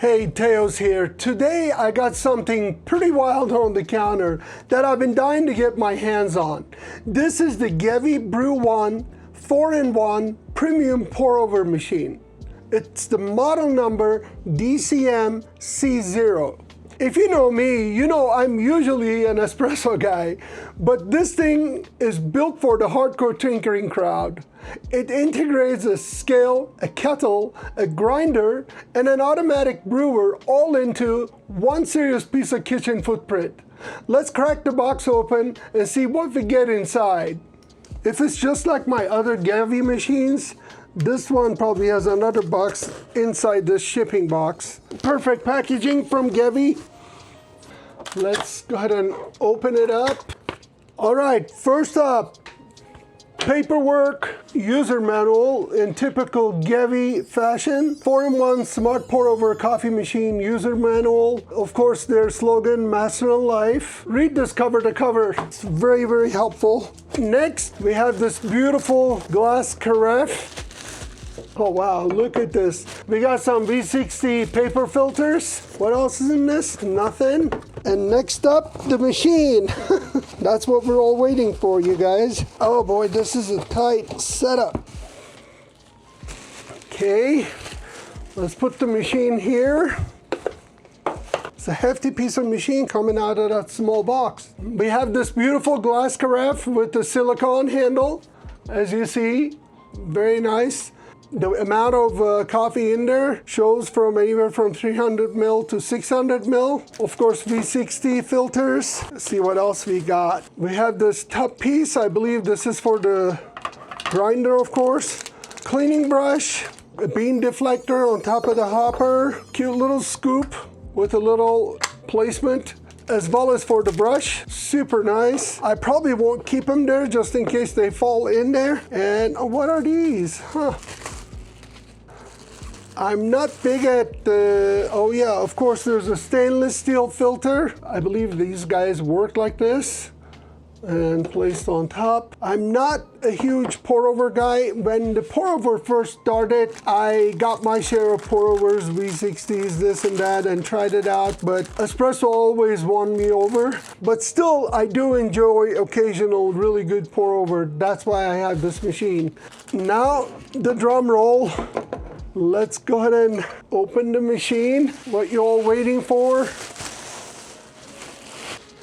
Hey, Teos here. Today I got something pretty wild on the counter that I've been dying to get my hands on. This is the GEVI BrewOne 4-in-1 premium pour-over machine. It's the model number DCM C0. If you know me, you know I'm usually an espresso guy, but this thing is built for the hardcore tinkering crowd. It integrates a scale, a kettle, a grinder, and an automatic brewer all into one serious piece of kitchen footprint. Let's crack the box open and see what we get inside. If it's just like my other GEVI machines, this one probably has another box inside this shipping box. Perfect packaging from GEVI. Let's go ahead and open it up. All right, first up, paperwork, user manual in typical GEVI fashion. 4-in-1 smart pour over coffee machine user manual. Of course, their slogan, Master in Life. Read this cover to cover. It's very, very helpful. Next, we have this beautiful glass carafe. Oh wow, look at this. We got some V60 paper filters. What else is in this? Nothing. And next up, the machine. That's what we're all waiting for, you guys. Oh boy, this is a tight setup. Okay, let's put the machine here. It's a hefty piece of machine coming out of that small box. We have this beautiful glass carafe with the silicone handle. As you see, very nice. The amount of coffee in there shows from anywhere from 300 ml to 600 ml. Of course, V60 filters. Let's see what else we got. We have this top piece. I believe this is for the grinder, of course. Cleaning brush, a bean deflector on top of the hopper. Cute little scoop with a little placement, as well as for the brush. Super nice. I probably won't keep them there just in case they fall in there. And what are these? I'm not big at the, oh yeah, of course there's a stainless steel filter. I believe these guys work like this and placed on top. I'm not a huge pour over guy. When the pour over first started, I got my share of pour overs, V60s, this and that, and tried it out, but espresso always won me over. But still, I do enjoy occasional really good pour over. That's why I have this machine. Now, the drum roll. Let's go ahead and open the machine. What you're all waiting for.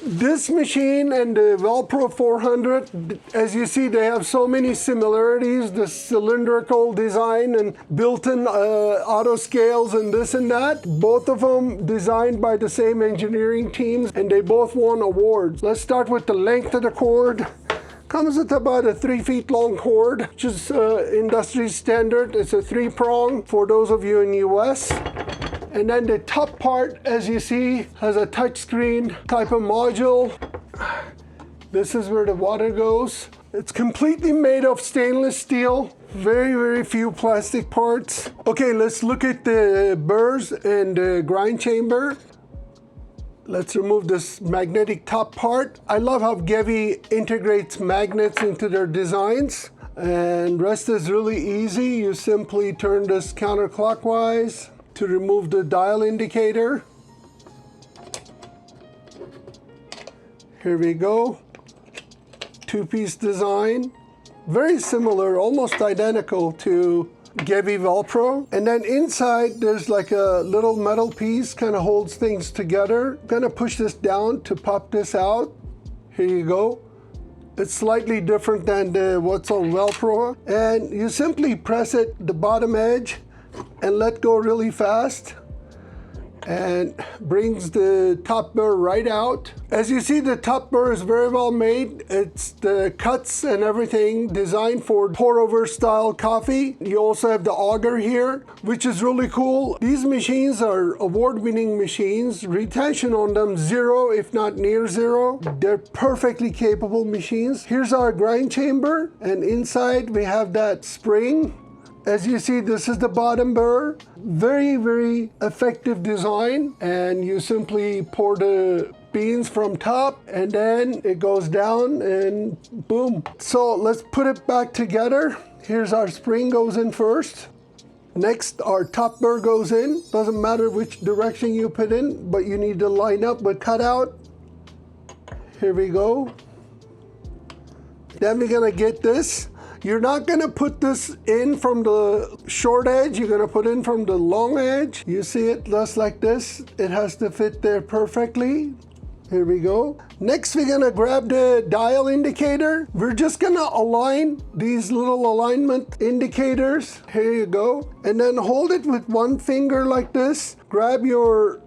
This machine and the Velpro 400, as you see, they have so many similarities. The cylindrical design and built-in auto scales and this and that. Both of them designed by the same engineering teams, and they both won awards. Let's start with the length of the cord. Comes with about a 3 feet long cord, which is industry standard. It's a 3-prong for those of you in the US. And then the top part, as you see, has a touchscreen type of module. This is where the water goes. It's completely made of stainless steel. Very, very few plastic parts. Okay, let's look at the burrs and the grind chamber. Let's remove this magnetic top part. I love how GEVI integrates magnets into their designs. And rest is really easy. You simply turn this counterclockwise to remove the dial indicator. Here we go. Two-piece design. Very similar, almost identical to GEVI Velpro. And then inside there's like a little metal piece, kind of holds things together. I'm gonna push this down to pop this out. Here you go. It's slightly different than what's on Velpro. And you simply press it, the bottom edge, and let go really fast. And brings the top burr right out. As you see, the top burr is very well made. It's the cuts and everything designed for pour over style coffee. You also have the auger here, which is really cool. These machines are award-winning machines. Retention on them 0, if not near 0. They're perfectly capable machines. Here's our grind chamber, and inside we have that spring. As you see, this is the bottom burr. Very, very effective design. And you simply pour the beans from top, and then it goes down and boom. So let's put it back together. Here's our spring goes in first. Next, our top burr goes in. Doesn't matter which direction you put in, but you need to line up with cutout. Here we go. Then we're gonna get this. You're not gonna put this in from the short edge, you're gonna put in from the long edge. You see it just like this. It has to fit there perfectly. Here we go. Next, we're gonna grab the dial indicator. We're just gonna align these little alignment indicators. Here you go. And then hold it with one finger like this. Grab your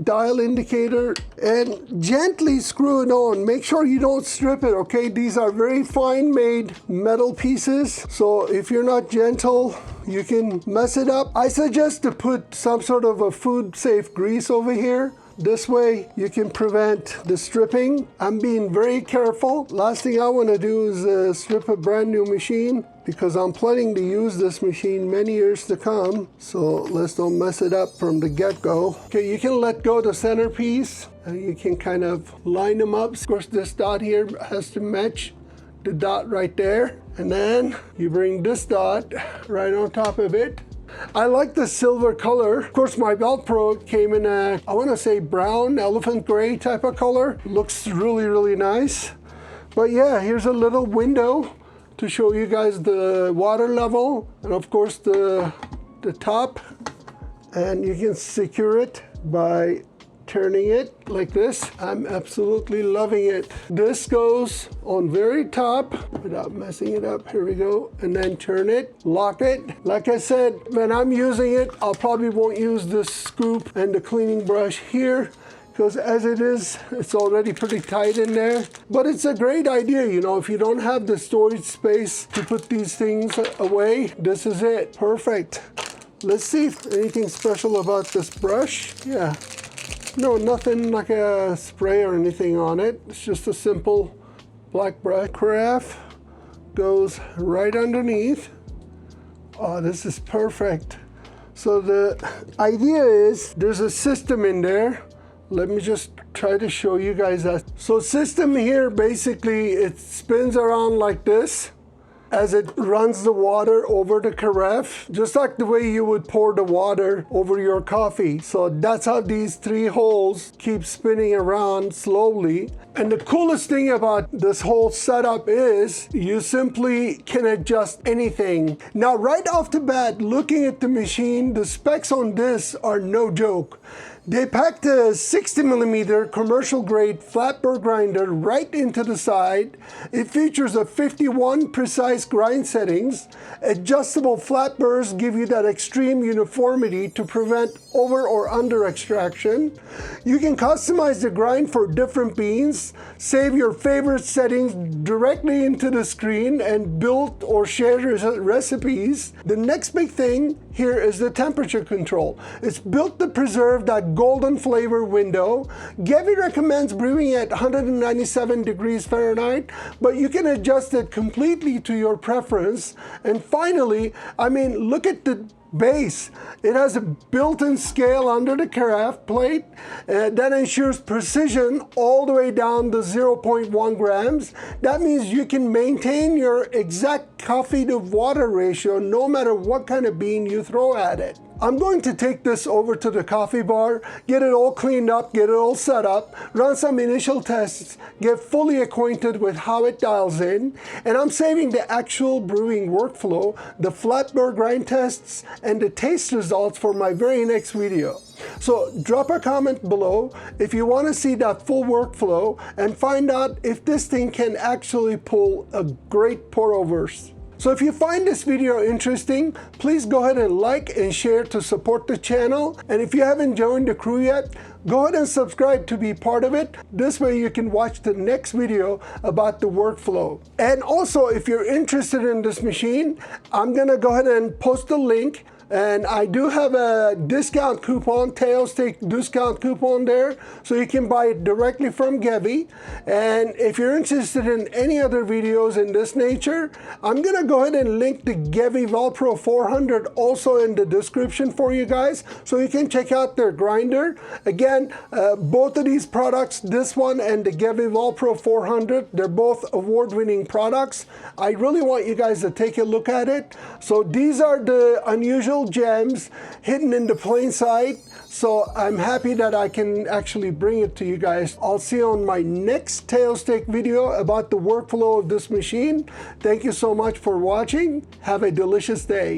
dial indicator and gently screw it on. Make sure you don't strip it, okay? These are very fine made metal pieces. So if you're not gentle, you can mess it up. I suggest to put some sort of a food safe grease over here. This way you can prevent the stripping. I'm being very careful. Last thing I want to do is strip a brand new machine because I'm planning to use this machine many years to come. So let's don't mess it up from the get-go. Okay, you can let go the centerpiece and you can kind of line them up. Of course, this dot here has to match the dot right there. And then you bring this dot right on top of it. I like the silver color. Of course, my Velcro came in a, I want to say brown, elephant gray type of color. Looks really, really nice. But yeah, here's a little window to show you guys the water level and of course the top. And you can secure it by turning it like this. I'm absolutely loving it. This goes on very top without messing it up. Here we go. And then turn it, lock it. Like I said, when I'm using it, I'll probably won't use this scoop and the cleaning brush here because as it is, it's already pretty tight in there. But it's a great idea, you know, if you don't have the storage space to put these things away, this is it. Perfect. Let's see if anything special about this brush. Yeah. No, nothing like a spray or anything on it. It's just a simple black brush. Carafe goes right underneath. Oh, this is perfect. So the idea is there's a system in there. Let me just try to show you guys that. So system here, basically it spins around like this as it runs the water over the carafe, just like the way you would pour the water over your coffee. So that's how these three holes keep spinning around slowly. And the coolest thing about this whole setup is you simply can adjust anything. Now, right off the bat, looking at the machine, the specs on this are no joke. They packed a 60 millimeter commercial grade flat burr grinder right into the side. It features a 51 precise grind settings. Adjustable flat burrs give you that extreme uniformity to prevent over or under extraction. You can customize the grind for different beans, save your favorite settings directly into the screen, and build or share recipes. The next big thing here is the temperature control. It's built to preserve that golden flavor window. GEVI recommends brewing at 197 degrees Fahrenheit, but you can adjust it completely to your preference. And finally, I mean, look at the base. It has a built-in scale under the carafe plate that ensures precision all the way down to 0.1 grams. That means you can maintain your exact coffee to water ratio no matter what kind of bean you throw at it. I'm going to take this over to the coffee bar, get it all cleaned up, get it all set up, run some initial tests, get fully acquainted with how it dials in, and I'm saving the actual brewing workflow, the flat burr grind tests, and the taste results for my very next video. So drop a comment below if you want to see that full workflow and find out if this thing can actually pull a great pour-overs. So if you find this video interesting, please go ahead and like and share to support the channel. And if you haven't joined the crew yet, go ahead and subscribe to be part of it. This way you can watch the next video about the workflow. And also, if you're interested in this machine, I'm gonna go ahead and post a link. And I do have a discount coupon, Teos Take discount coupon there, so you can buy it directly from GEVI. And if you're interested in any other videos in this nature, I'm gonna go ahead and link the GEVI Velpro 400 also in the description for you guys, so you can check out their grinder. Again, both of these products, this one and the GEVI Velpro 400, they're both award-winning products. I really want you guys to take a look at it. So these are the unusual little gems hidden in the plain sight. So I'm happy that I can actually bring it to you guys. I'll see you on my next tail stick video about the workflow of this machine. Thank you so much for watching. Have a delicious day.